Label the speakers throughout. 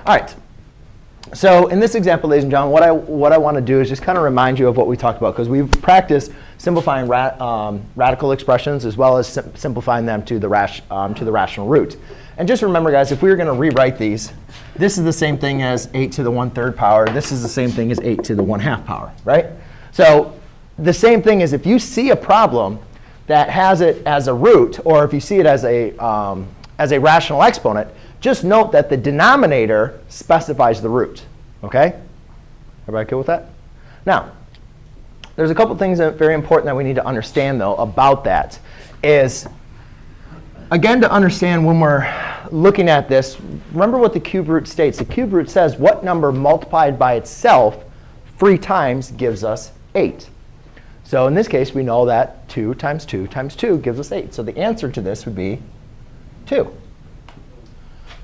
Speaker 1: All right. So in this example, ladies and gentlemen, what I want to do is just kind of remind you of what we talked about, because we've practiced simplifying radical expressions as well as simplifying them to the rational root. And just remember, guys, if we were going to rewrite these, this is the same thing as 8 to the 1/3 power. This is the same thing as 8 to the 1/2 power, right? So the same thing is if you see a problem that has it as a root, or if you see it as a rational exponent, just note that the denominator specifies the root. OK? Everybody good with that? Now, there's a couple things that are very important that we need to understand, though, about that. Is, again, to understand when we're looking at this, remember what the cube root states. The cube root says what number multiplied by itself 3 times gives us 8. So in this case, we know that 2 times 2 times 2 gives us 8. So the answer to this would be 2.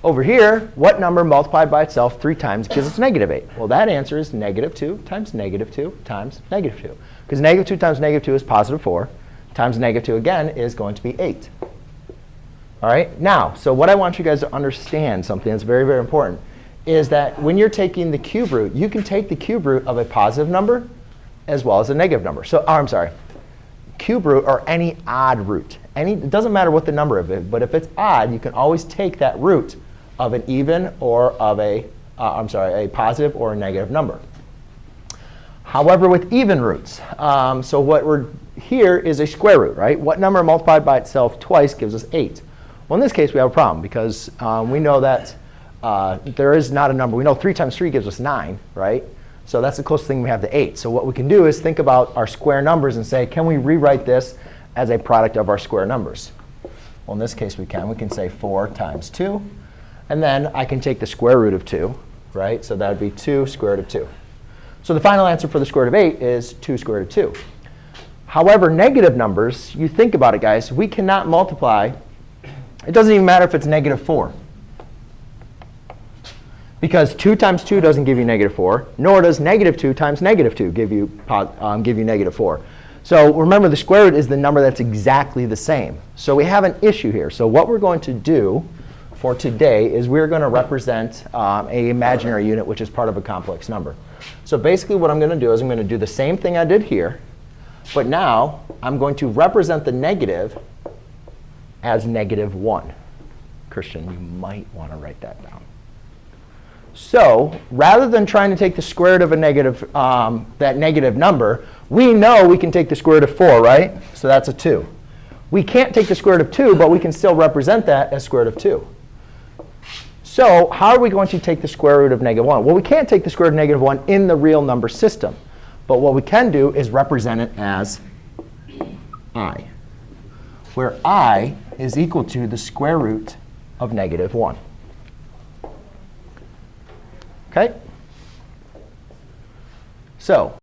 Speaker 1: Over here, what number multiplied by itself 3 times gives us -8? Well, that answer is -2 times -2 times -2. Because -2 times -2 is +4, times -2 again is going to be 8. All right? Now, so what I want you guys to understand, something that's very, very important, is that when you're taking the cube root, you can take the cube root of a positive number as well as a negative number. So, I'm sorry, cube root or any odd root. It doesn't matter what the number of it, but if it's odd, you can always take that root of an even or of a positive or a negative number. However, with even roots, so what we're here is a square root, right? What number multiplied by itself twice gives us 8? Well, in this case, we have a problem because we know that there is not a number. We know 3 times 3 gives us 9, right? So that's the closest thing we have to 8. So what we can do is think about our square numbers and say, can we rewrite this as a product of our square numbers? Well, in this case, we can. We can say 4 times 2. And then I can take the square root of 2, right? So that would be 2 square root of 2. So the final answer for the square root of 8 is 2 square root of 2. However, negative numbers, you think about it, guys, we cannot multiply. It doesn't even matter if it's -4. Because 2 times 2 doesn't give you -4, nor does -2 times -2 give you -4. So remember, the square root is the number that's exactly the same. So we have an issue here. So what we're going to do for today is we're going to represent an imaginary unit, which is part of a complex number. So basically what I'm going to do is I'm going to do the same thing I did here. But now I'm going to represent the negative as -1. Christian, you might want to write that down. So rather than trying to take the square root of a negative, that negative number, we know we can take the square root of 4, right? So that's a 2. We can't take the square root of 2, but we can still represent that as square root of 2. So how are we going to take the square root of -1? Well, we can't take the square root of -1 in the real number system. But what we can do is represent it as I, where I is equal to the square root of -1. OK? So